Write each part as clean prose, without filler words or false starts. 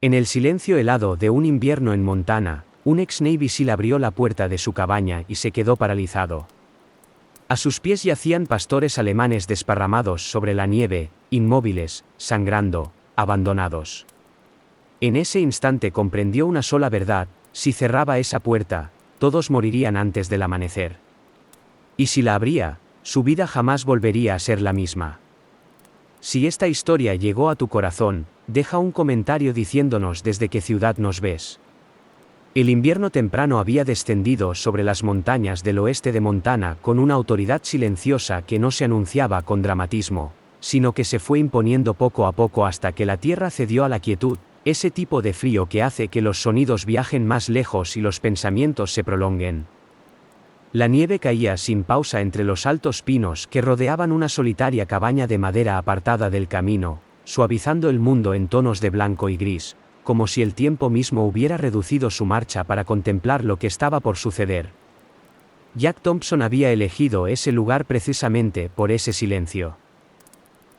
En el silencio helado de un invierno en Montana, un ex-Navy SEAL abrió la puerta de su cabaña y se quedó paralizado. A sus pies yacían pastores alemanes desparramados sobre la nieve, inmóviles, sangrando, abandonados. En ese instante comprendió una sola verdad: si cerraba esa puerta, todos morirían antes del amanecer. Y si la abría, su vida jamás volvería a ser la misma. Si esta historia llegó a tu corazón, deja un comentario diciéndonos desde qué ciudad nos ves. El invierno temprano había descendido sobre las montañas del oeste de Montana con una autoridad silenciosa que no se anunciaba con dramatismo, sino que se fue imponiendo poco a poco hasta que la tierra cedió a la quietud, ese tipo de frío que hace que los sonidos viajen más lejos y los pensamientos se prolonguen. La nieve caía sin pausa entre los altos pinos que rodeaban una solitaria cabaña de madera apartada del camino, suavizando el mundo en tonos de blanco y gris, como si el tiempo mismo hubiera reducido su marcha para contemplar lo que estaba por suceder. Jack Thompson había elegido ese lugar precisamente por ese silencio.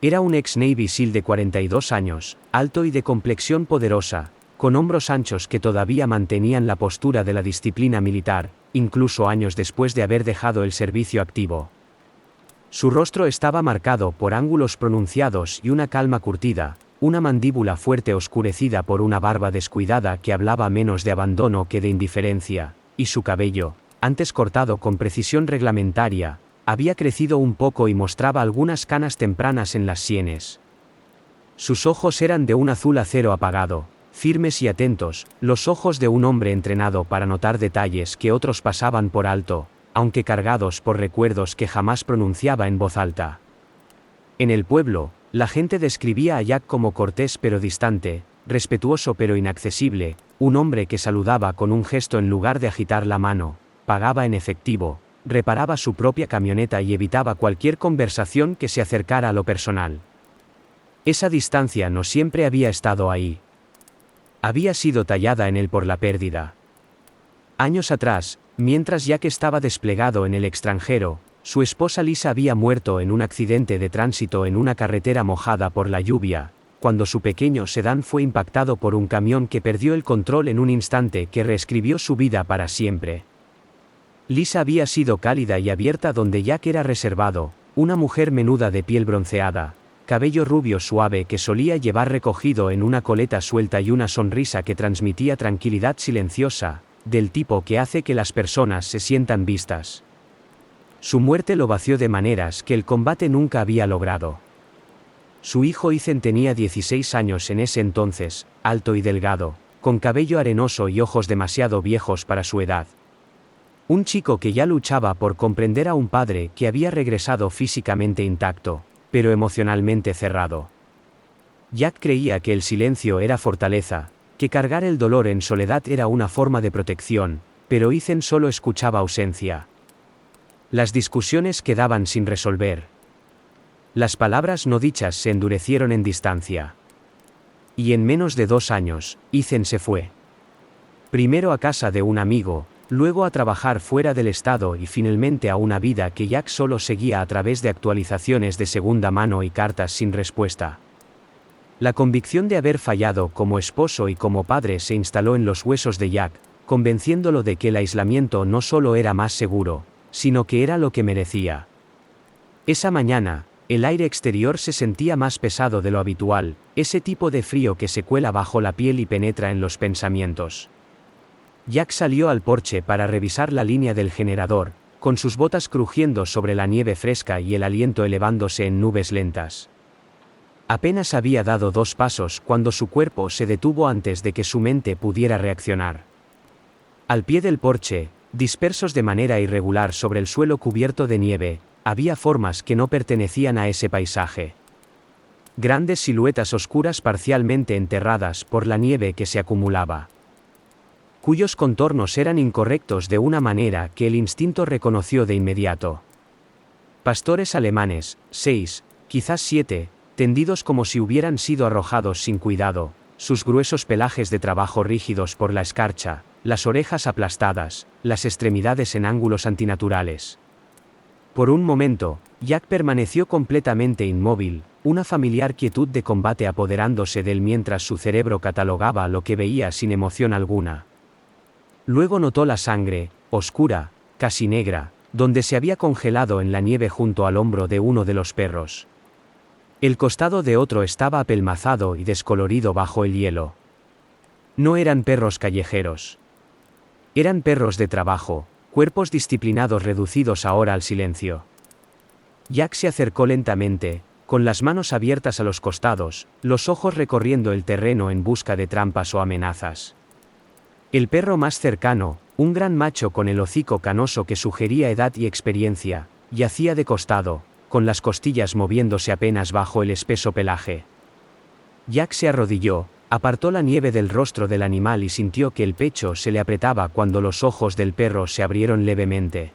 Era un ex-Navy SEAL de 42 años, alto y de complexión poderosa, con hombros anchos que todavía mantenían la postura de la disciplina militar, incluso años después de haber dejado el servicio activo. Su rostro estaba marcado por ángulos pronunciados y una calma curtida, una mandíbula fuerte oscurecida por una barba descuidada que hablaba menos de abandono que de indiferencia, y su cabello, antes cortado con precisión reglamentaria, había crecido un poco y mostraba algunas canas tempranas en las sienes. Sus ojos eran de un azul acero apagado, firmes y atentos, los ojos de un hombre entrenado para notar detalles que otros pasaban por alto, aunque cargados por recuerdos que jamás pronunciaba en voz alta. En el pueblo, la gente describía a Jack como cortés pero distante, respetuoso pero inaccesible, un hombre que saludaba con un gesto en lugar de agitar la mano, pagaba en efectivo, reparaba su propia camioneta y evitaba cualquier conversación que se acercara a lo personal. Esa distancia no siempre había estado ahí. Había sido tallada en él por la pérdida. Años atrás, mientras Jack estaba desplegado en el extranjero, su esposa Lisa había muerto en un accidente de tránsito en una carretera mojada por la lluvia, cuando su pequeño sedán fue impactado por un camión que perdió el control en un instante que reescribió su vida para siempre. Lisa había sido cálida y abierta donde Jack era reservado, una mujer menuda de piel bronceada, cabello rubio suave que solía llevar recogido en una coleta suelta y una sonrisa que transmitía tranquilidad silenciosa, del tipo que hace que las personas se sientan vistas. Su muerte lo vació de maneras que el combate nunca había logrado. Su hijo Ethan tenía 16 años en ese entonces, alto y delgado, con cabello arenoso y ojos demasiado viejos para su edad. Un chico que ya luchaba por comprender a un padre que había regresado físicamente intacto, pero emocionalmente cerrado. Jack creía que el silencio era fortaleza, que cargar el dolor en soledad era una forma de protección, pero Ethan solo escuchaba ausencia. Las discusiones quedaban sin resolver. Las palabras no dichas se endurecieron en distancia. Y en menos de 2 años, Ethan se fue. Primero a casa de un amigo, luego a trabajar fuera del estado y finalmente a una vida que Jack solo seguía a través de actualizaciones de segunda mano y cartas sin respuesta. La convicción de haber fallado como esposo y como padre se instaló en los huesos de Jack, convenciéndolo de que el aislamiento no solo era más seguro, sino que era lo que merecía. Esa mañana, el aire exterior se sentía más pesado de lo habitual, ese tipo de frío que se cuela bajo la piel y penetra en los pensamientos. Jack salió al porche para revisar la línea del generador, con sus botas crujiendo sobre la nieve fresca y el aliento elevándose en nubes lentas. Apenas había dado 2 pasos cuando su cuerpo se detuvo antes de que su mente pudiera reaccionar. Al pie del porche, dispersos de manera irregular sobre el suelo cubierto de nieve, había formas que no pertenecían a ese paisaje. Grandes siluetas oscuras parcialmente enterradas por la nieve que se acumulaba, cuyos contornos eran incorrectos de una manera que el instinto reconoció de inmediato. Pastores alemanes, 6, quizás 7, tendidos como si hubieran sido arrojados sin cuidado, sus gruesos pelajes de trabajo rígidos por la escarcha, las orejas aplastadas, las extremidades en ángulos antinaturales. Por un momento, Jack permaneció completamente inmóvil, una familiar quietud de combate apoderándose de él mientras su cerebro catalogaba lo que veía sin emoción alguna. Luego notó la sangre, oscura, casi negra, donde se había congelado en la nieve junto al hombro de uno de los perros. El costado de otro estaba apelmazado y descolorido bajo el hielo. No eran perros callejeros. Eran perros de trabajo, cuerpos disciplinados reducidos ahora al silencio. Jack se acercó lentamente, con las manos abiertas a los costados, los ojos recorriendo el terreno en busca de trampas o amenazas. El perro más cercano, un gran macho con el hocico canoso que sugería edad y experiencia, yacía de costado, con las costillas moviéndose apenas bajo el espeso pelaje. Jack se arrodilló, apartó la nieve del rostro del animal y sintió que el pecho se le apretaba cuando los ojos del perro se abrieron levemente.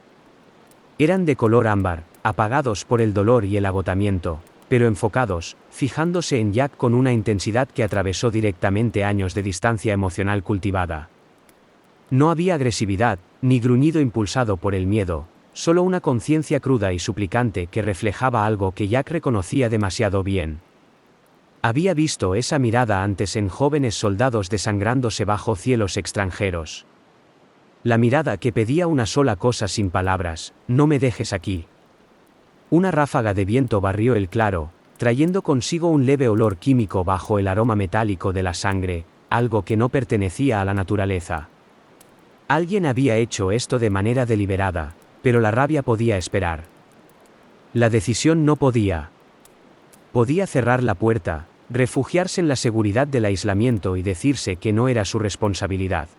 Eran de color ámbar, apagados por el dolor y el agotamiento, pero enfocados, fijándose en Jack con una intensidad que atravesó directamente años de distancia emocional cultivada. No había agresividad, ni gruñido impulsado por el miedo, solo una conciencia cruda y suplicante que reflejaba algo que Jack reconocía demasiado bien. Había visto esa mirada antes en jóvenes soldados desangrándose bajo cielos extranjeros. La mirada que pedía una sola cosa sin palabras: no me dejes aquí. Una ráfaga de viento barrió el claro, trayendo consigo un leve olor químico bajo el aroma metálico de la sangre, algo que no pertenecía a la naturaleza. Alguien había hecho esto de manera deliberada, pero la rabia podía esperar. La decisión no podía. Podía cerrar la puerta, refugiarse en la seguridad del aislamiento y decirse que no era su responsabilidad.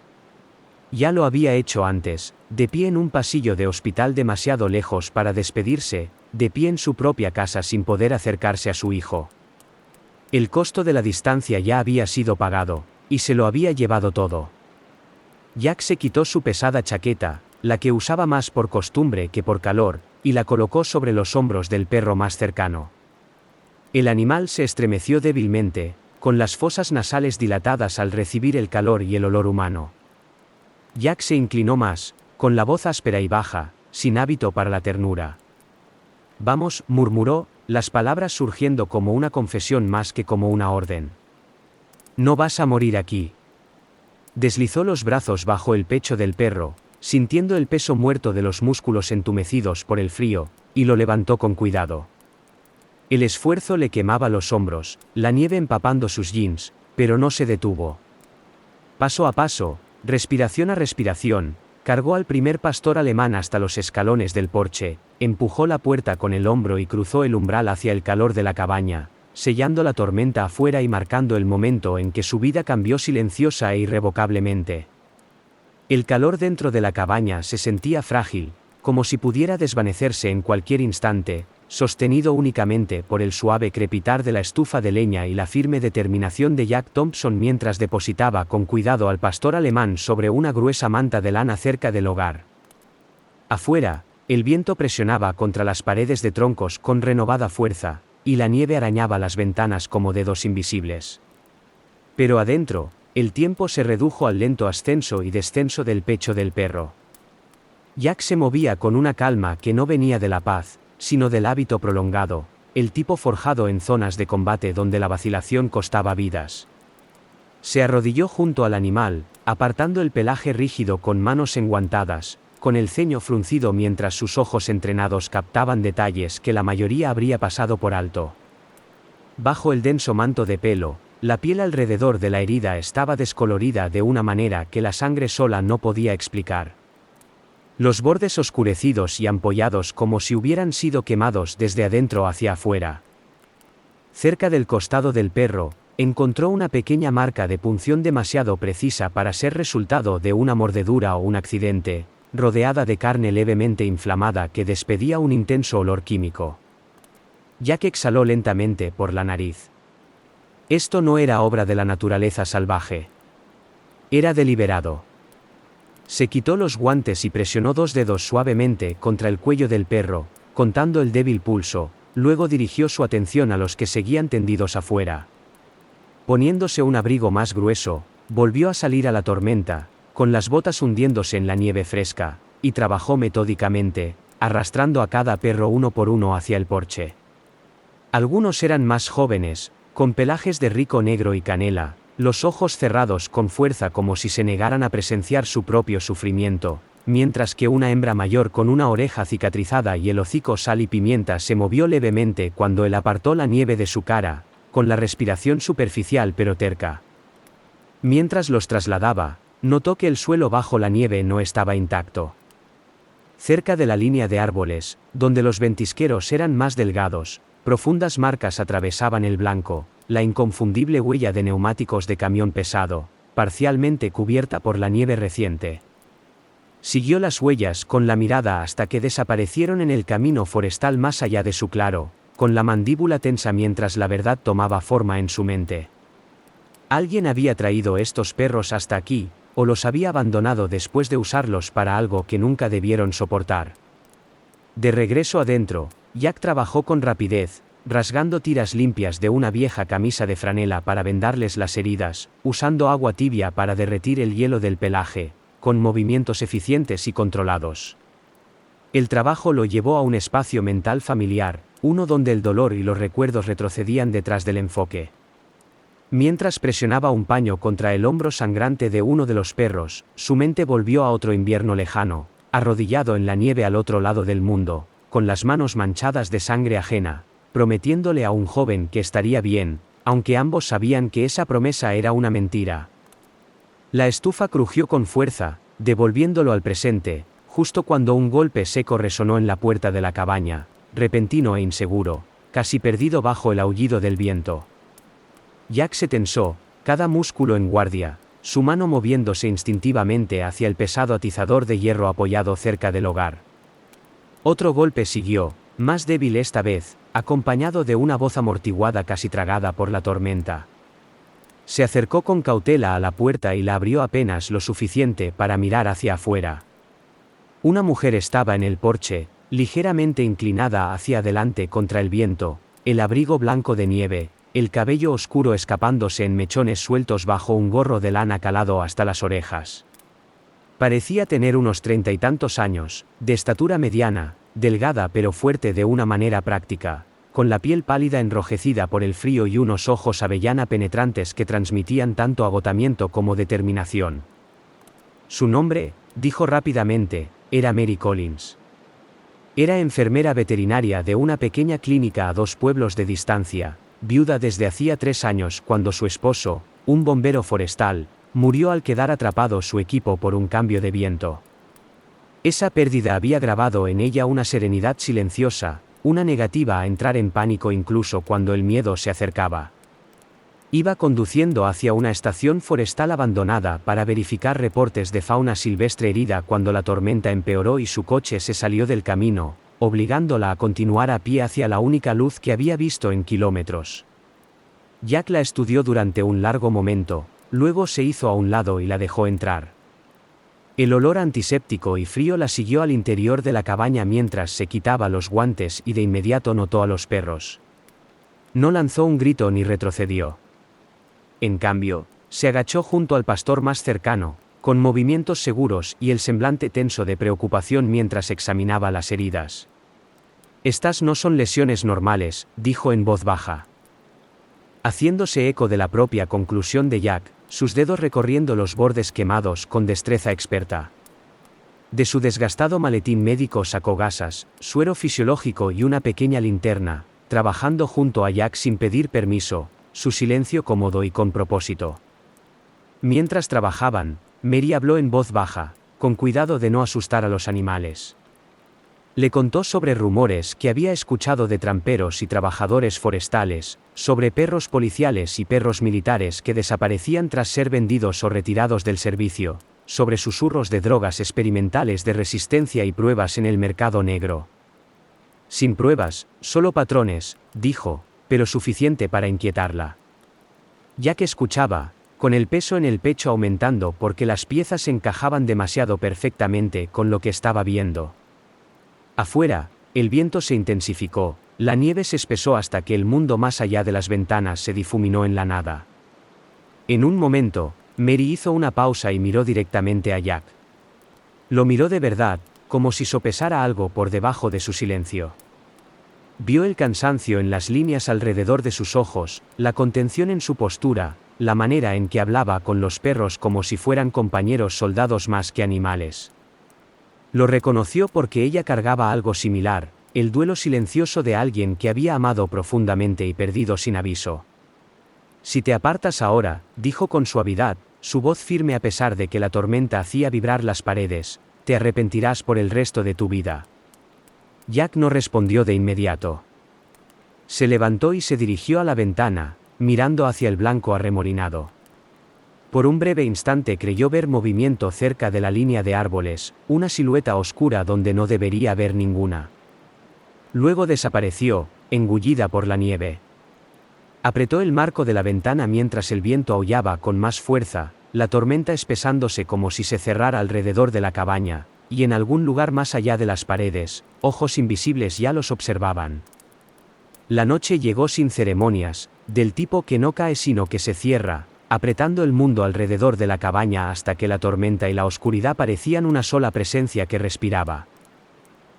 Ya lo había hecho antes, de pie en un pasillo de hospital demasiado lejos para despedirse, de pie en su propia casa sin poder acercarse a su hijo. El costo de la distancia ya había sido pagado, y se lo había llevado todo. Jack se quitó su pesada chaqueta, la que usaba más por costumbre que por calor, y la colocó sobre los hombros del perro más cercano. El animal se estremeció débilmente, con las fosas nasales dilatadas al recibir el calor y el olor humano. Jack se inclinó más, con la voz áspera y baja, sin hábito para la ternura. «Vamos», murmuró, las palabras surgiendo como una confesión más que como una orden. «No vas a morir aquí». Deslizó los brazos bajo el pecho del perro, sintiendo el peso muerto de los músculos entumecidos por el frío, y lo levantó con cuidado. El esfuerzo le quemaba los hombros, la nieve empapando sus jeans, pero no se detuvo. Paso a paso, respiración a respiración, cargó al primer pastor alemán hasta los escalones del porche, empujó la puerta con el hombro y cruzó el umbral hacia el calor de la cabaña, sellando la tormenta afuera y marcando el momento en que su vida cambió silenciosa e irrevocablemente. El calor dentro de la cabaña se sentía frágil, como si pudiera desvanecerse en cualquier instante, sostenido únicamente por el suave crepitar de la estufa de leña y la firme determinación de Jack Thompson mientras depositaba con cuidado al pastor alemán sobre una gruesa manta de lana cerca del hogar. Afuera, el viento presionaba contra las paredes de troncos con renovada fuerza, y la nieve arañaba las ventanas como dedos invisibles. Pero adentro, el tiempo se redujo al lento ascenso y descenso del pecho del perro. Jack se movía con una calma que no venía de la paz, sino del hábito prolongado, el tipo forjado en zonas de combate donde la vacilación costaba vidas. Se arrodilló junto al animal, apartando el pelaje rígido con manos enguantadas, con el ceño fruncido mientras sus ojos entrenados captaban detalles que la mayoría habría pasado por alto. Bajo el denso manto de pelo, la piel alrededor de la herida estaba descolorida de una manera que la sangre sola no podía explicar. Los bordes oscurecidos y ampollados como si hubieran sido quemados desde adentro hacia afuera. Cerca del costado del perro, encontró una pequeña marca de punción demasiado precisa para ser resultado de una mordedura o un accidente, rodeada de carne levemente inflamada que despedía un intenso olor químico. Jack exhaló lentamente por la nariz. Esto no era obra de la naturaleza salvaje. Era deliberado. Se quitó los guantes y presionó dos dedos suavemente contra el cuello del perro, contando el débil pulso, luego dirigió su atención a los que seguían tendidos afuera. Poniéndose un abrigo más grueso, volvió a salir a la tormenta, con las botas hundiéndose en la nieve fresca, y trabajó metódicamente, arrastrando a cada perro uno por uno hacia el porche. Algunos eran más jóvenes, con pelajes de rico negro y canela, los ojos cerrados con fuerza como si se negaran a presenciar su propio sufrimiento, mientras que una hembra mayor con una oreja cicatrizada y el hocico sal y pimienta se movió levemente cuando él apartó la nieve de su cara, con la respiración superficial pero terca. Mientras los trasladaba, notó que el suelo bajo la nieve no estaba intacto. Cerca de la línea de árboles, donde los ventisqueros eran más delgados, profundas marcas atravesaban el blanco, la inconfundible huella de neumáticos de camión pesado, parcialmente cubierta por la nieve reciente. Siguió las huellas con la mirada hasta que desaparecieron en el camino forestal más allá de su claro, con la mandíbula tensa mientras la verdad tomaba forma en su mente. Alguien había traído estos perros hasta aquí, o los había abandonado después de usarlos para algo que nunca debieron soportar. De regreso adentro, Jack trabajó con rapidez, rasgando tiras limpias de una vieja camisa de franela para vendarles las heridas, usando agua tibia para derretir el hielo del pelaje, con movimientos eficientes y controlados. El trabajo lo llevó a un espacio mental familiar, uno donde el dolor y los recuerdos retrocedían detrás del enfoque. Mientras presionaba un paño contra el hombro sangrante de uno de los perros, su mente volvió a otro invierno lejano, arrodillado en la nieve al otro lado del mundo, con las manos manchadas de sangre ajena, prometiéndole a un joven que estaría bien, aunque ambos sabían que esa promesa era una mentira. La estufa crujió con fuerza, devolviéndolo al presente, justo cuando un golpe seco resonó en la puerta de la cabaña, repentino e inseguro, casi perdido bajo el aullido del viento. Jack se tensó, cada músculo en guardia, su mano moviéndose instintivamente hacia el pesado atizador de hierro apoyado cerca del hogar. Otro golpe siguió, más débil esta vez, acompañado de una voz amortiguada casi tragada por la tormenta. Se acercó con cautela a la puerta y la abrió apenas lo suficiente para mirar hacia afuera. Una mujer estaba en el porche, ligeramente inclinada hacia adelante contra el viento, el abrigo blanco de nieve, el cabello oscuro escapándose en mechones sueltos bajo un gorro de lana calado hasta las orejas. Parecía tener unos 30 y tantos años, de estatura mediana, delgada pero fuerte de una manera práctica, con la piel pálida enrojecida por el frío y unos ojos avellana penetrantes que transmitían tanto agotamiento como determinación. Su nombre, dijo rápidamente, era Mary Collins. Era enfermera veterinaria de una pequeña clínica a 2 pueblos de distancia, viuda desde hacía 3 años cuando su esposo, un bombero forestal, murió al quedar atrapado su equipo por un cambio de viento. Esa pérdida había grabado en ella una serenidad silenciosa, una negativa a entrar en pánico incluso cuando el miedo se acercaba. Iba conduciendo hacia una estación forestal abandonada para verificar reportes de fauna silvestre herida cuando la tormenta empeoró y su coche se salió del camino, obligándola a continuar a pie hacia la única luz que había visto en kilómetros. Jack la estudió durante un largo momento, luego se hizo a un lado y la dejó entrar. El olor antiséptico y frío la siguió al interior de la cabaña mientras se quitaba los guantes y de inmediato notó a los perros. No lanzó un grito ni retrocedió. En cambio, se agachó junto al pastor más cercano, con movimientos seguros y el semblante tenso de preocupación mientras examinaba las heridas. «Estas no son lesiones normales», dijo en voz baja. Haciéndose eco de la propia conclusión de Jack, sus dedos recorriendo los bordes quemados con destreza experta. De su desgastado maletín médico sacó gasas, suero fisiológico y una pequeña linterna, trabajando junto a Jack sin pedir permiso, su silencio cómodo y con propósito. Mientras trabajaban, Mary habló en voz baja, con cuidado de no asustar a los animales. Le contó sobre rumores que había escuchado de tramperos y trabajadores forestales, sobre perros policiales y perros militares que desaparecían tras ser vendidos o retirados del servicio, sobre susurros de drogas experimentales de resistencia y pruebas en el mercado negro. Sin pruebas, solo patrones, dijo, pero suficiente para inquietarla. Jack escuchaba, con el peso en el pecho aumentando porque las piezas encajaban demasiado perfectamente con lo que estaba viendo. Afuera, el viento se intensificó, la nieve se espesó hasta que el mundo más allá de las ventanas se difuminó en la nada. En un momento, Mary hizo una pausa y miró directamente a Jack. Lo miró de verdad, como si sopesara algo por debajo de su silencio. Vio el cansancio en las líneas alrededor de sus ojos, la contención en su postura, la manera en que hablaba con los perros como si fueran compañeros soldados más que animales. Lo reconoció porque ella cargaba algo similar, el duelo silencioso de alguien que había amado profundamente y perdido sin aviso. Si te apartas ahora, dijo con suavidad, su voz firme a pesar de que la tormenta hacía vibrar las paredes, te arrepentirás por el resto de tu vida. Jack no respondió de inmediato. Se levantó y se dirigió a la ventana, mirando hacia el blanco arremolinado. Por un breve instante creyó ver movimiento cerca de la línea de árboles, una silueta oscura donde no debería haber ninguna. Luego desapareció, engullida por la nieve. Apretó el marco de la ventana mientras el viento aullaba con más fuerza, la tormenta espesándose como si se cerrara alrededor de la cabaña, y en algún lugar más allá de las paredes, ojos invisibles ya los observaban. La noche llegó sin ceremonias, del tipo que no cae sino que se cierra, apretando el mundo alrededor de la cabaña hasta que la tormenta y la oscuridad parecían una sola presencia que respiraba.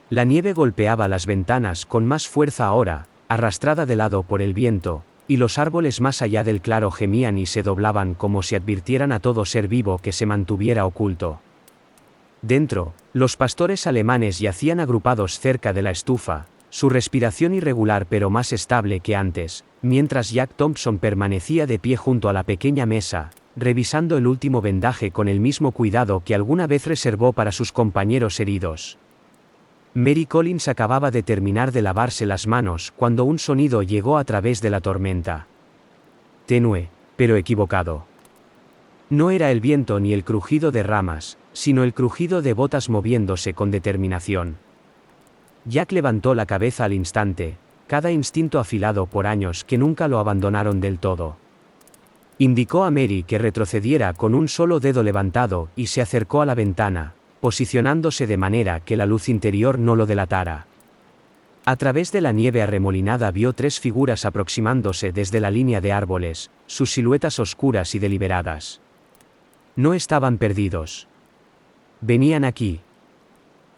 La nieve golpeaba las ventanas con más fuerza ahora, arrastrada de lado por el viento, y los árboles más allá del claro gemían y se doblaban como si advirtieran a todo ser vivo que se mantuviera oculto. Dentro, los pastores alemanes yacían agrupados cerca de la estufa, su respiración irregular pero más estable que antes, mientras Jack Thompson permanecía de pie junto a la pequeña mesa, revisando el último vendaje con el mismo cuidado que alguna vez reservó para sus compañeros heridos. Mary Collins acababa de terminar de lavarse las manos cuando un sonido llegó a través de la tormenta. Tenue, pero equivocado. No era el viento ni el crujido de ramas, sino el crujido de botas moviéndose con determinación. Jack levantó la cabeza al instante, cada instinto afilado por años que nunca lo abandonaron del todo. Indicó a Mary que retrocediera con un solo dedo levantado y se acercó a la ventana, posicionándose de manera que la luz interior no lo delatara. A través de la nieve arremolinada vio tres figuras aproximándose desde la línea de árboles, sus siluetas oscuras y deliberadas. No estaban perdidos. Venían aquí.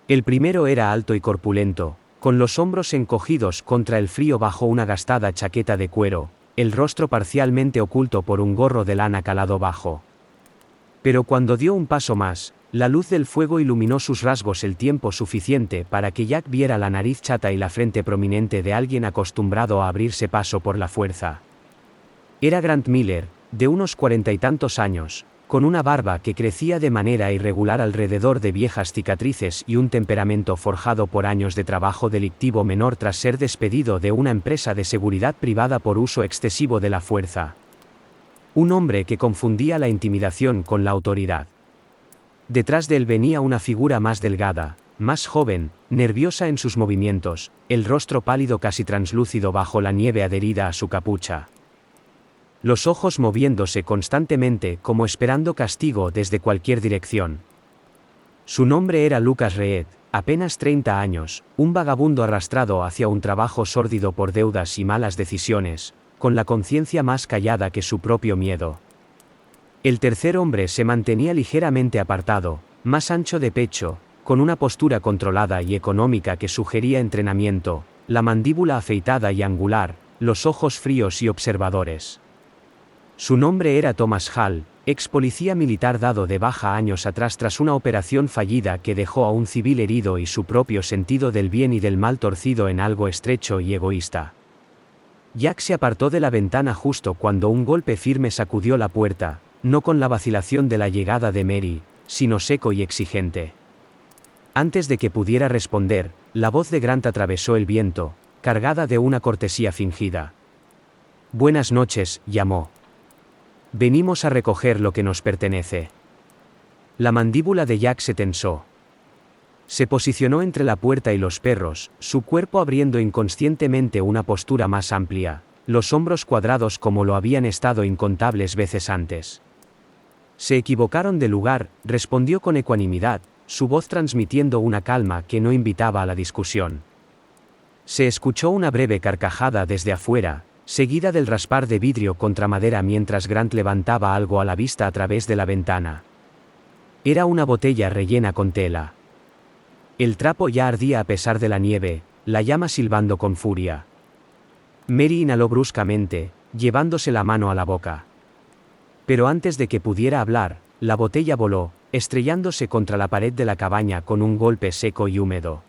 El primero era alto y corpulento, con los hombros encogidos contra el frío bajo una gastada chaqueta de cuero, el rostro parcialmente oculto por un gorro de lana calado bajo. Pero cuando dio un paso más, la luz del fuego iluminó sus rasgos el tiempo suficiente para que Jack viera la nariz chata y la frente prominente de alguien acostumbrado a abrirse paso por la fuerza. Era Grant Miller, de unos 40 y tantos años, con una barba que crecía de manera irregular alrededor de viejas cicatrices y un temperamento forjado por años de trabajo delictivo menor tras ser despedido de una empresa de seguridad privada por uso excesivo de la fuerza. Un hombre que confundía la intimidación con la autoridad. Detrás de él venía una figura más delgada, más joven, nerviosa en sus movimientos, el rostro pálido casi translúcido bajo la nieve adherida a su capucha. Los ojos moviéndose constantemente como esperando castigo desde cualquier dirección. Su nombre era Lucas Reed, apenas 30 años, un vagabundo arrastrado hacia un trabajo sórdido por deudas y malas decisiones, con la conciencia más callada que su propio miedo. El tercer hombre se mantenía ligeramente apartado, más ancho de pecho, con una postura controlada y económica que sugería entrenamiento, la mandíbula afeitada y angular, los ojos fríos y observadores. Su nombre era Thomas Hall, ex policía militar dado de baja años atrás tras una operación fallida que dejó a un civil herido y su propio sentido del bien y del mal torcido en algo estrecho y egoísta. Jack se apartó de la ventana justo cuando un golpe firme sacudió la puerta, no con la vacilación de la llegada de Mary, sino seco y exigente. Antes de que pudiera responder, la voz de Grant atravesó el viento, cargada de una cortesía fingida. «Buenas noches», llamó. «Venimos a recoger lo que nos pertenece». La mandíbula de Jack se tensó. Se posicionó entre la puerta y los perros, su cuerpo abriendo inconscientemente una postura más amplia, los hombros cuadrados como lo habían estado incontables veces antes. «Se equivocaron de lugar», respondió con ecuanimidad, su voz transmitiendo una calma que no invitaba a la discusión. Se escuchó una breve carcajada desde afuera, seguida del raspar de vidrio contra madera mientras Grant levantaba algo a la vista a través de la ventana. Era una botella rellena con tela. El trapo ya ardía a pesar de la nieve, la llama silbando con furia. Mary inhaló bruscamente, llevándose la mano a la boca. Pero antes de que pudiera hablar, la botella voló, estrellándose contra la pared de la cabaña con un golpe seco y húmedo.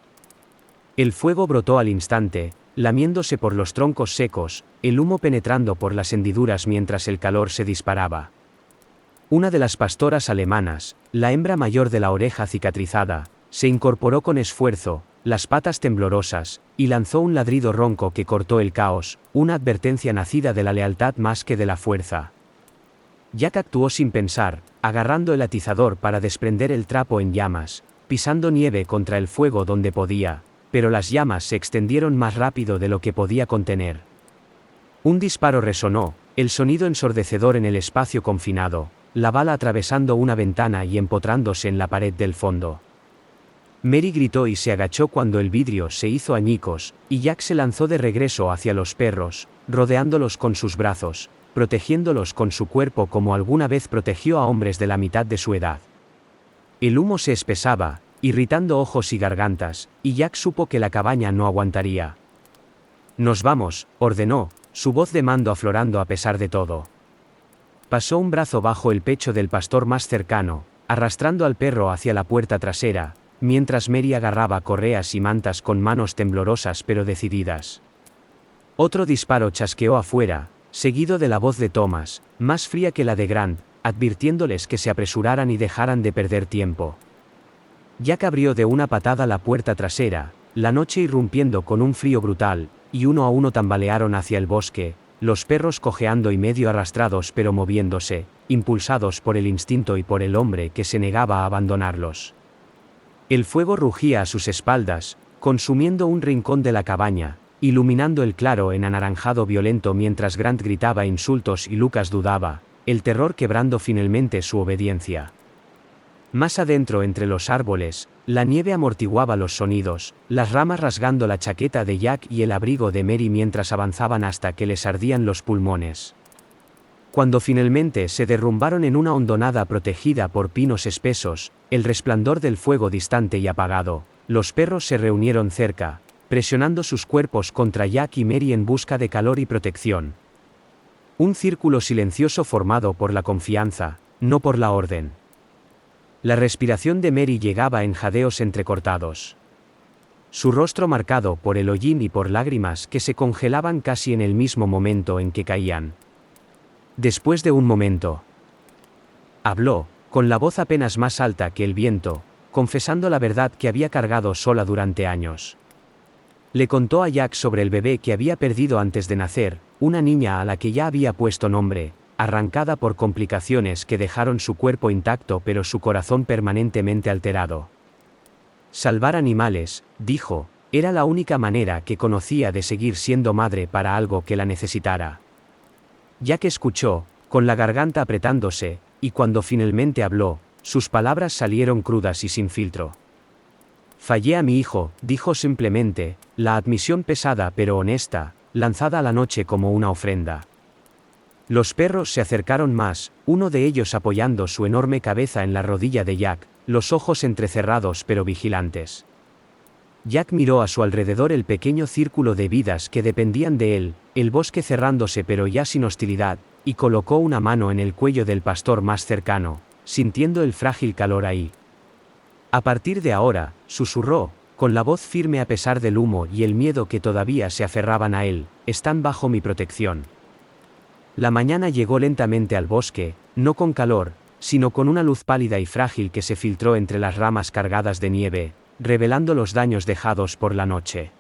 El fuego brotó al instante, lamiéndose por los troncos secos, el humo penetrando por las hendiduras mientras el calor se disparaba. Una de las pastoras alemanas, la hembra mayor de la oreja cicatrizada, se incorporó con esfuerzo, las patas temblorosas, y lanzó un ladrido ronco que cortó el caos, una advertencia nacida de la lealtad más que de la fuerza. Jack actuó sin pensar, agarrando el atizador para desprender el trapo en llamas, pisando nieve contra el fuego donde podía, pero las llamas se extendieron más rápido de lo que podía contener. Un disparo resonó, el sonido ensordecedor en el espacio confinado, la bala atravesando una ventana y empotrándose en la pared del fondo. Mary gritó y se agachó cuando el vidrio se hizo añicos, y Jack se lanzó de regreso hacia los perros, rodeándolos con sus brazos, protegiéndolos con su cuerpo como alguna vez protegió a hombres de la mitad de su edad. El humo se espesaba, irritando ojos y gargantas, y Jack supo que la cabaña no aguantaría. «Nos vamos», ordenó, su voz de mando aflorando a pesar de todo. Pasó un brazo bajo el pecho del pastor más cercano, arrastrando al perro hacia la puerta trasera, mientras Mary agarraba correas y mantas con manos temblorosas pero decididas. Otro disparo chasqueó afuera, seguido de la voz de Thomas, más fría que la de Grant, advirtiéndoles que se apresuraran y dejaran de perder tiempo. Jack abrió de una patada la puerta trasera, la noche irrumpiendo con un frío brutal, y uno a uno tambalearon hacia el bosque, los perros cojeando y medio arrastrados pero moviéndose, impulsados por el instinto y por el hombre que se negaba a abandonarlos. El fuego rugía a sus espaldas, consumiendo un rincón de la cabaña, iluminando el claro en anaranjado violento mientras Grant gritaba insultos y Lucas dudaba, el terror quebrando finalmente su obediencia. Más adentro entre los árboles, la nieve amortiguaba los sonidos, las ramas rasgando la chaqueta de Jack y el abrigo de Mary mientras avanzaban hasta que les ardían los pulmones. Cuando finalmente se derrumbaron en una hondonada protegida por pinos espesos, el resplandor del fuego distante y apagado, los perros se reunieron cerca, presionando sus cuerpos contra Jack y Mary en busca de calor y protección. Un círculo silencioso formado por la confianza, no por la orden. La respiración de Mary llegaba en jadeos entrecortados. Su rostro marcado por el hollín y por lágrimas que se congelaban casi en el mismo momento en que caían. Después de un momento, habló, con la voz apenas más alta que el viento, confesando la verdad que había cargado sola durante años. Le contó a Jack sobre el bebé que había perdido antes de nacer, una niña a la que ya había puesto nombre, arrancada por complicaciones que dejaron su cuerpo intacto pero su corazón permanentemente alterado. Salvar animales, dijo, era la única manera que conocía de seguir siendo madre para algo que la necesitara. Jack escuchó, con la garganta apretándose, y cuando finalmente habló, sus palabras salieron crudas y sin filtro. Fallé a mi hijo, dijo simplemente, la admisión pesada pero honesta, lanzada a la noche como una ofrenda. Los perros se acercaron más, uno de ellos apoyando su enorme cabeza en la rodilla de Jack, los ojos entrecerrados pero vigilantes. Jack miró a su alrededor el pequeño círculo de vidas que dependían de él, el bosque cerrándose pero ya sin hostilidad, y colocó una mano en el cuello del pastor más cercano, sintiendo el frágil calor ahí. A partir de ahora, susurró, con la voz firme a pesar del humo y el miedo que todavía se aferraban a él, están bajo mi protección. La mañana llegó lentamente al bosque, no con calor, sino con una luz pálida y frágil que se filtró entre las ramas cargadas de nieve, revelando los daños dejados por la noche.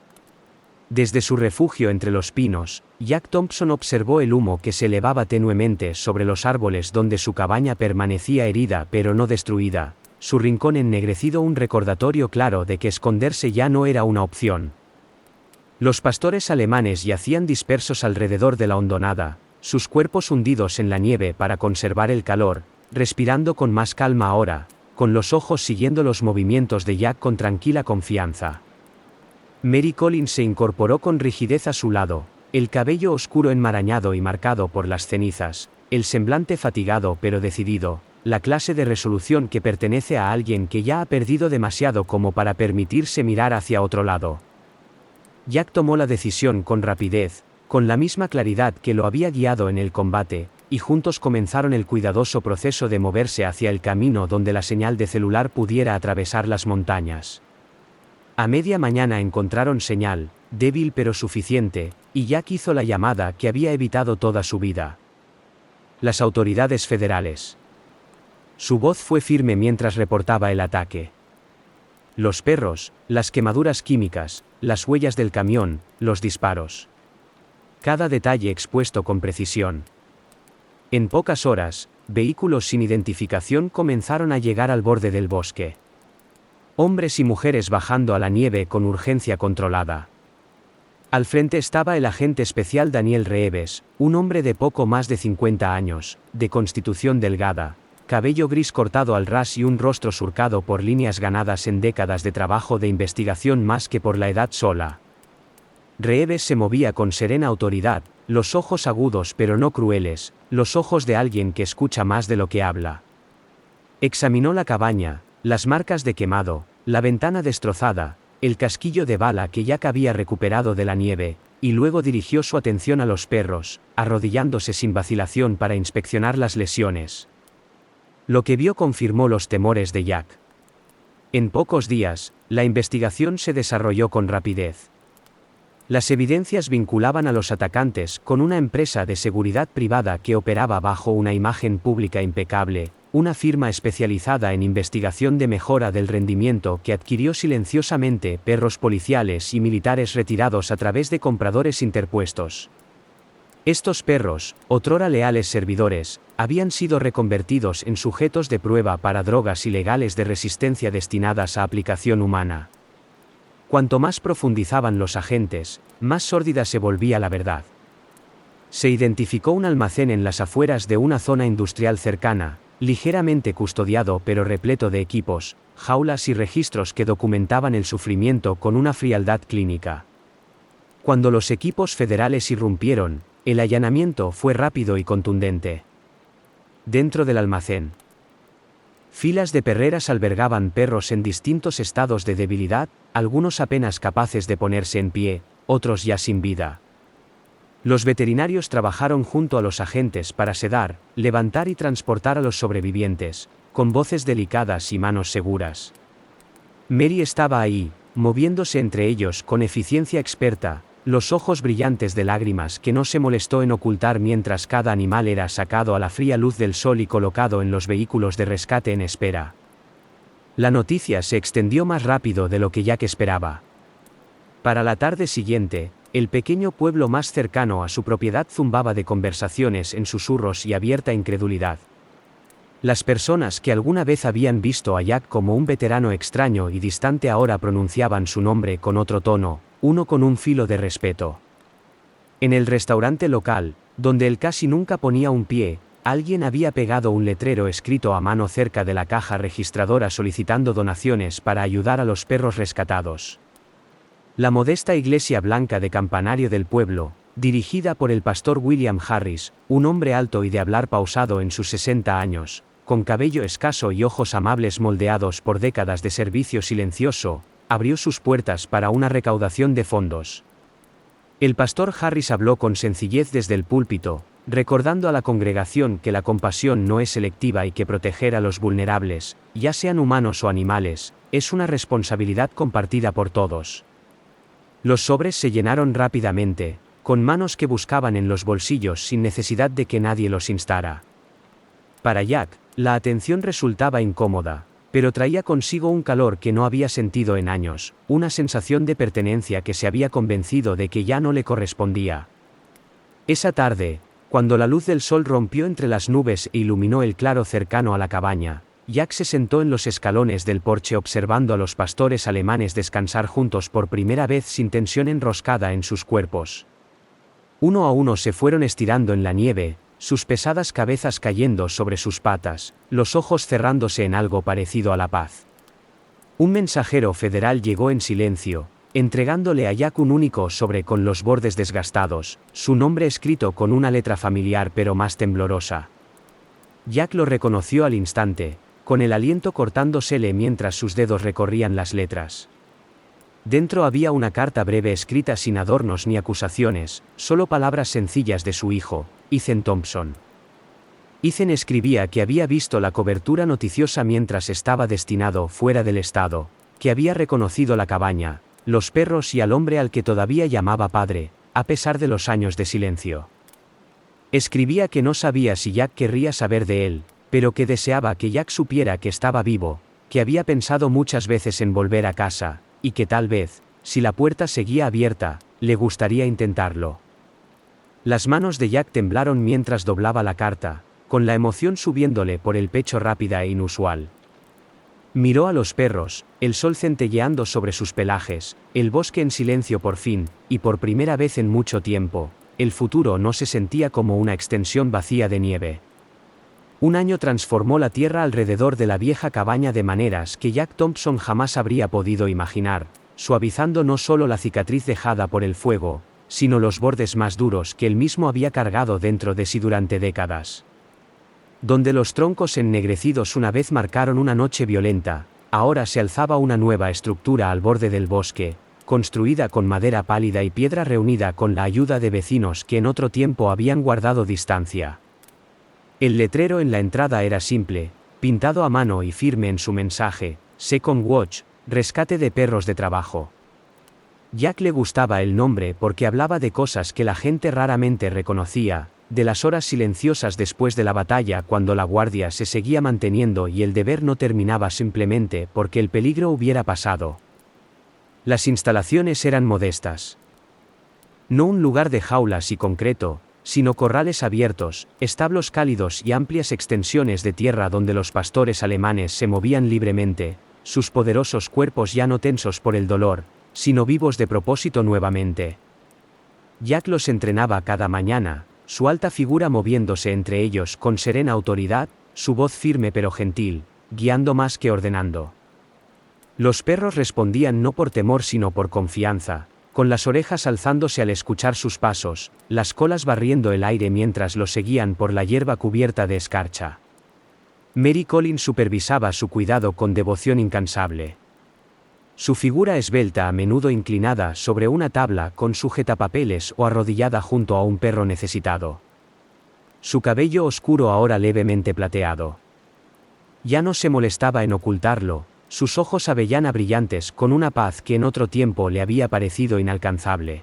Desde su refugio entre los pinos, Jack Thompson observó el humo que se elevaba tenuemente sobre los árboles donde su cabaña permanecía herida pero no destruida, su rincón ennegrecido un recordatorio claro de que esconderse ya no era una opción. Los pastores alemanes yacían dispersos alrededor de la hondonada, sus cuerpos hundidos en la nieve para conservar el calor, respirando con más calma ahora, con los ojos siguiendo los movimientos de Jack con tranquila confianza. Mary Collins se incorporó con rigidez a su lado, el cabello oscuro enmarañado y marcado por las cenizas, el semblante fatigado pero decidido, la clase de resolución que pertenece a alguien que ya ha perdido demasiado como para permitirse mirar hacia otro lado. Jack tomó la decisión con rapidez, con la misma claridad que lo había guiado en el combate, y juntos comenzaron el cuidadoso proceso de moverse hacia el camino donde la señal de celular pudiera atravesar las montañas. A media mañana encontraron señal, débil pero suficiente, y Jack hizo la llamada que había evitado toda su vida. Las autoridades federales. Su voz fue firme mientras reportaba el ataque. Los perros, las quemaduras químicas, las huellas del camión, los disparos. Cada detalle expuesto con precisión. En pocas horas, vehículos sin identificación comenzaron a llegar al borde del bosque. Hombres y mujeres bajando a la nieve con urgencia controlada. Al frente estaba el agente especial Daniel Reeves, un hombre de poco más de 50 años, de constitución delgada, cabello gris cortado al ras y un rostro surcado por líneas ganadas en décadas de trabajo de investigación más que por la edad sola. Reeves se movía con serena autoridad, los ojos agudos pero no crueles, los ojos de alguien que escucha más de lo que habla. Examinó la cabaña, las marcas de quemado, la ventana destrozada, el casquillo de bala que Jack había recuperado de la nieve, y luego dirigió su atención a los perros, arrodillándose sin vacilación para inspeccionar las lesiones. Lo que vio confirmó los temores de Jack. En pocos días, la investigación se desarrolló con rapidez. Las evidencias vinculaban a los atacantes con una empresa de seguridad privada que operaba bajo una imagen pública impecable, una firma especializada en investigación de mejora del rendimiento que adquirió silenciosamente perros policiales y militares retirados a través de compradores interpuestos. Estos perros, otrora leales servidores, habían sido reconvertidos en sujetos de prueba para drogas ilegales de resistencia destinadas a aplicación humana. Cuanto más profundizaban los agentes, más sórdida se volvía la verdad. Se identificó un almacén en las afueras de una zona industrial cercana, ligeramente custodiado pero repleto de equipos, jaulas y registros que documentaban el sufrimiento con una frialdad clínica. Cuando los equipos federales irrumpieron, el allanamiento fue rápido y contundente. Dentro del almacén, filas de perreras albergaban perros en distintos estados de debilidad, algunos apenas capaces de ponerse en pie, otros ya sin vida. Los veterinarios trabajaron junto a los agentes para sedar, levantar y transportar a los sobrevivientes, con voces delicadas y manos seguras. Mary estaba ahí, moviéndose entre ellos con eficiencia experta, los ojos brillantes de lágrimas que no se molestó en ocultar mientras cada animal era sacado a la fría luz del sol y colocado en los vehículos de rescate en espera. La noticia se extendió más rápido de lo que Jack esperaba. Para la tarde siguiente, el pequeño pueblo más cercano a su propiedad zumbaba de conversaciones en susurros y abierta incredulidad. Las personas que alguna vez habían visto a Jack como un veterano extraño y distante ahora pronunciaban su nombre con otro tono, uno con un filo de respeto. En el restaurante local, donde él casi nunca ponía un pie, alguien había pegado un letrero escrito a mano cerca de la caja registradora solicitando donaciones para ayudar a los perros rescatados. La modesta iglesia blanca de campanario del pueblo, dirigida por el pastor William Harris, un hombre alto y de hablar pausado en sus 60 años, con cabello escaso y ojos amables moldeados por décadas de servicio silencioso, abrió sus puertas para una recaudación de fondos. El pastor Harris habló con sencillez desde el púlpito, recordando a la congregación que la compasión no es selectiva y que proteger a los vulnerables, ya sean humanos o animales, es una responsabilidad compartida por todos. Los sobres se llenaron rápidamente, con manos que buscaban en los bolsillos sin necesidad de que nadie los instara. Para Jack, la atención resultaba incómoda, pero traía consigo un calor que no había sentido en años, una sensación de pertenencia que se había convencido de que ya no le correspondía. Esa tarde, cuando la luz del sol rompió entre las nubes e iluminó el claro cercano a la cabaña, Jack se sentó en los escalones del porche observando a los pastores alemanes descansar juntos por primera vez sin tensión enroscada en sus cuerpos. Uno a uno se fueron estirando en la nieve, sus pesadas cabezas cayendo sobre sus patas, los ojos cerrándose en algo parecido a la paz. Un mensajero federal llegó en silencio, entregándole a Jack un único sobre con los bordes desgastados, su nombre escrito con una letra familiar pero más temblorosa. Jack lo reconoció al instante, con el aliento cortándosele mientras sus dedos recorrían las letras. Dentro había una carta breve escrita sin adornos ni acusaciones, solo palabras sencillas de su hijo, Ethan Thompson. Ethan escribía que había visto la cobertura noticiosa mientras estaba destinado fuera del estado, que había reconocido la cabaña, los perros y al hombre al que todavía llamaba padre, a pesar de los años de silencio. Escribía que no sabía si Jack querría saber de él, pero que deseaba que Jack supiera que estaba vivo, que había pensado muchas veces en volver a casa, y que tal vez, si la puerta seguía abierta, le gustaría intentarlo. Las manos de Jack temblaron mientras doblaba la carta, con la emoción subiéndole por el pecho rápida e inusual. Miró a los perros, el sol centelleando sobre sus pelajes, el bosque en silencio por fin, y por primera vez en mucho tiempo, el futuro no se sentía como una extensión vacía de nieve. Un año transformó la tierra alrededor de la vieja cabaña de maneras que Jack Thompson jamás habría podido imaginar, suavizando no solo la cicatriz dejada por el fuego, sino los bordes más duros que él mismo había cargado dentro de sí durante décadas. Donde los troncos ennegrecidos una vez marcaron una noche violenta, ahora se alzaba una nueva estructura al borde del bosque, construida con madera pálida y piedra reunida con la ayuda de vecinos que en otro tiempo habían guardado distancia. El letrero en la entrada era simple, pintado a mano y firme en su mensaje: Second Watch, rescate de perros de trabajo. Jack le gustaba el nombre porque hablaba de cosas que la gente raramente reconocía, de las horas silenciosas después de la batalla cuando la guardia se seguía manteniendo y el deber no terminaba simplemente porque el peligro hubiera pasado. Las instalaciones eran modestas. No un lugar de jaulas y concreto, sino corrales abiertos, establos cálidos y amplias extensiones de tierra donde los pastores alemanes se movían libremente, sus poderosos cuerpos ya no tensos por el dolor, sino vivos de propósito nuevamente. Jack los entrenaba cada mañana, su alta figura moviéndose entre ellos con serena autoridad, su voz firme pero gentil, guiando más que ordenando. Los perros respondían no por temor sino por confianza, con las orejas alzándose al escuchar sus pasos, las colas barriendo el aire mientras los seguían por la hierba cubierta de escarcha. Mary Collins supervisaba su cuidado con devoción incansable. Su figura esbelta a menudo inclinada sobre una tabla con sujetapapeles o arrodillada junto a un perro necesitado. Su cabello oscuro ahora levemente plateado. Ya no se molestaba en ocultarlo, sus ojos avellana brillantes con una paz que en otro tiempo le había parecido inalcanzable.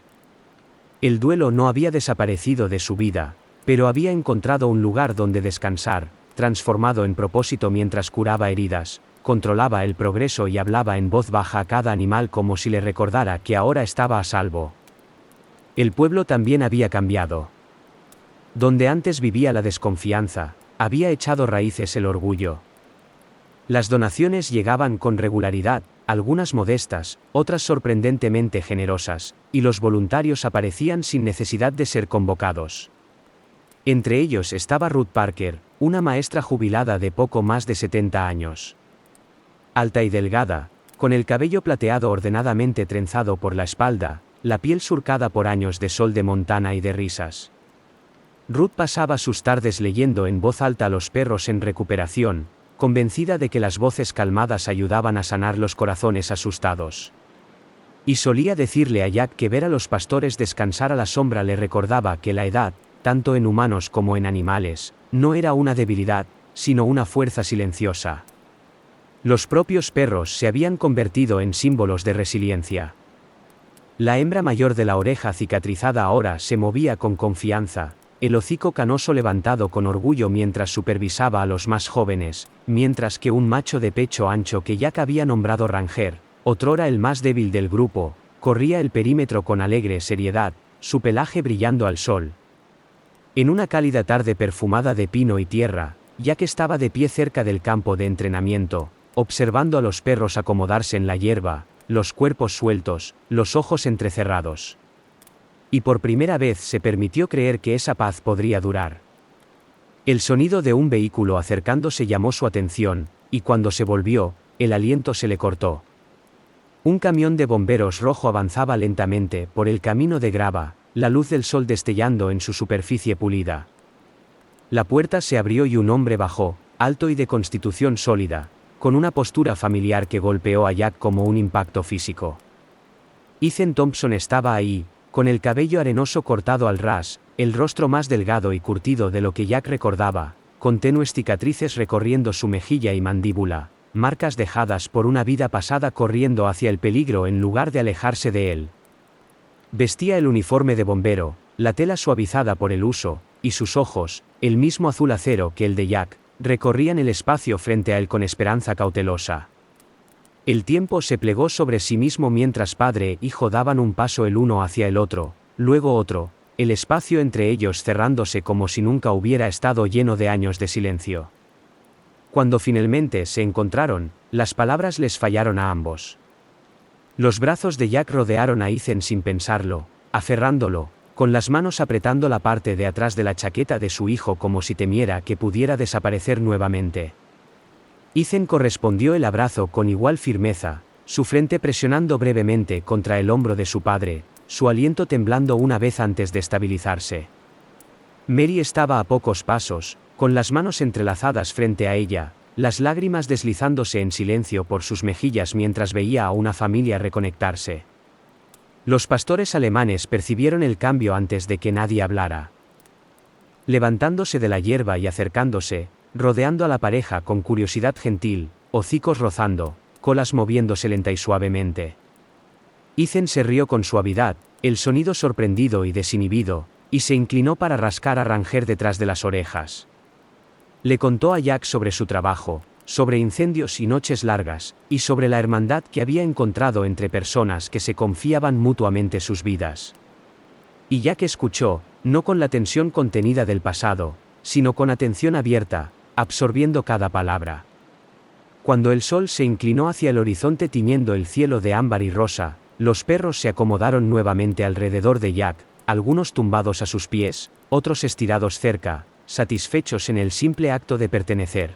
El duelo no había desaparecido de su vida, pero había encontrado un lugar donde descansar, transformado en propósito mientras curaba heridas, controlaba el progreso y hablaba en voz baja a cada animal como si le recordara que ahora estaba a salvo. El pueblo también había cambiado. Donde antes vivía la desconfianza, había echado raíces el orgullo. Las donaciones llegaban con regularidad, algunas modestas, otras sorprendentemente generosas, y los voluntarios aparecían sin necesidad de ser convocados. Entre ellos estaba Ruth Parker, una maestra jubilada de poco más de 70 años. Alta y delgada, con el cabello plateado ordenadamente trenzado por la espalda, la piel surcada por años de sol de Montana y de risas. Ruth pasaba sus tardes leyendo en voz alta a los perros en recuperación, convencida de que las voces calmadas ayudaban a sanar los corazones asustados. Y solía decirle a Jack que ver a los pastores descansar a la sombra le recordaba que la edad, tanto en humanos como en animales, no era una debilidad, sino una fuerza silenciosa. Los propios perros se habían convertido en símbolos de resiliencia. La hembra mayor de la oreja cicatrizada ahora se movía con confianza, el hocico canoso levantado con orgullo mientras supervisaba a los más jóvenes, mientras que un macho de pecho ancho que Jack había nombrado Ranger, otrora el más débil del grupo, corría el perímetro con alegre seriedad, su pelaje brillando al sol. En una cálida tarde perfumada de pino y tierra, Jack estaba de pie cerca del campo de entrenamiento, observando a los perros acomodarse en la hierba, los cuerpos sueltos, los ojos entrecerrados. Y por primera vez se permitió creer que esa paz podría durar. El sonido de un vehículo acercándose llamó su atención, y cuando se volvió, el aliento se le cortó. Un camión de bomberos rojo avanzaba lentamente por el camino de grava, la luz del sol destellando en su superficie pulida. La puerta se abrió y un hombre bajó, alto y de constitución sólida, con una postura familiar que golpeó a Jack como un impacto físico. Ethan Thompson estaba ahí, con el cabello arenoso cortado al ras, el rostro más delgado y curtido de lo que Jack recordaba, con tenues cicatrices recorriendo su mejilla y mandíbula, marcas dejadas por una vida pasada corriendo hacia el peligro en lugar de alejarse de él. Vestía el uniforme de bombero, la tela suavizada por el uso, y sus ojos, el mismo azul acero que el de Jack, recorrían el espacio frente a él con esperanza cautelosa. El tiempo se plegó sobre sí mismo mientras padre e hijo daban un paso el uno hacia el otro, luego otro, el espacio entre ellos cerrándose como si nunca hubiera estado lleno de años de silencio. Cuando finalmente se encontraron, las palabras les fallaron a ambos. Los brazos de Jack rodearon a Ethan sin pensarlo, aferrándolo, con las manos apretando la parte de atrás de la chaqueta de su hijo como si temiera que pudiera desaparecer nuevamente. Ethan correspondió el abrazo con igual firmeza, su frente presionando brevemente contra el hombro de su padre, su aliento temblando una vez antes de estabilizarse. Mary estaba a pocos pasos, con las manos entrelazadas frente a ella, las lágrimas deslizándose en silencio por sus mejillas mientras veía a una familia reconectarse. Los pastores alemanes percibieron el cambio antes de que nadie hablara. Levantándose de la hierba y acercándose, rodeando a la pareja con curiosidad gentil, hocicos rozando, colas moviéndose lenta y suavemente. Ethan se rió con suavidad, el sonido sorprendido y desinhibido, y se inclinó para rascar a Ranger detrás de las orejas. Le contó a Jack sobre su trabajo, sobre incendios y noches largas, y sobre la hermandad que había encontrado entre personas que se confiaban mutuamente sus vidas. Y Jack escuchó, no con la tensión contenida del pasado, sino con atención abierta, absorbiendo cada palabra. Cuando el sol se inclinó hacia el horizonte tiñendo el cielo de ámbar y rosa, los perros se acomodaron nuevamente alrededor de Jack, algunos tumbados a sus pies, otros estirados cerca, satisfechos en el simple acto de pertenecer.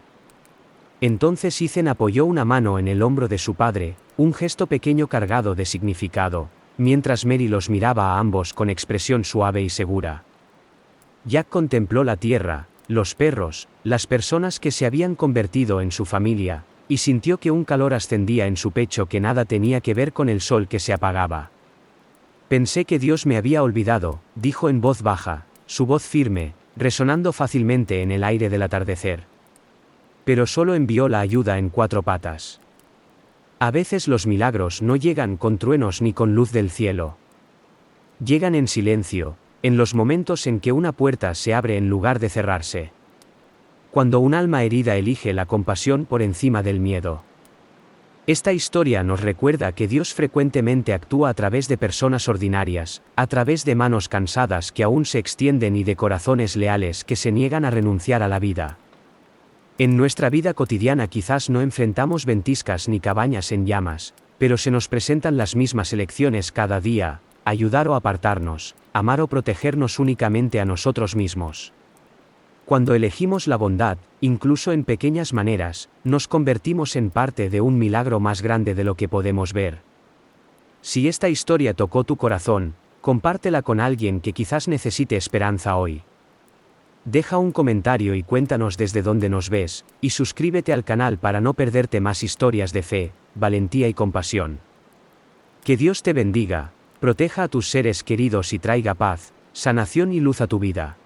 Entonces Ethan apoyó una mano en el hombro de su padre, un gesto pequeño cargado de significado, mientras Mary los miraba a ambos con expresión suave y segura. Jack contempló la tierra, los perros, las personas que se habían convertido en su familia, y sintió que un calor ascendía en su pecho que nada tenía que ver con el sol que se apagaba. Pensé que Dios me había olvidado, dijo en voz baja, su voz firme, resonando fácilmente en el aire del atardecer. Pero solo envió la ayuda en 4 patas. A veces los milagros no llegan con truenos ni con luz del cielo. Llegan en silencio, en los momentos en que una puerta se abre en lugar de cerrarse. Cuando un alma herida elige la compasión por encima del miedo. Esta historia nos recuerda que Dios frecuentemente actúa a través de personas ordinarias, a través de manos cansadas que aún se extienden y de corazones leales que se niegan a renunciar a la vida. En nuestra vida cotidiana quizás no enfrentamos ventiscas ni cabañas en llamas, pero se nos presentan las mismas elecciones cada día: ayudar o apartarnos, amar o protegernos únicamente a nosotros mismos. Cuando elegimos la bondad, incluso en pequeñas maneras, nos convertimos en parte de un milagro más grande de lo que podemos ver. Si esta historia tocó tu corazón, compártela con alguien que quizás necesite esperanza hoy. Deja un comentario y cuéntanos desde dónde nos ves, y suscríbete al canal para no perderte más historias de fe, valentía y compasión. Que Dios te bendiga, proteja a tus seres queridos y traiga paz, sanación y luz a tu vida.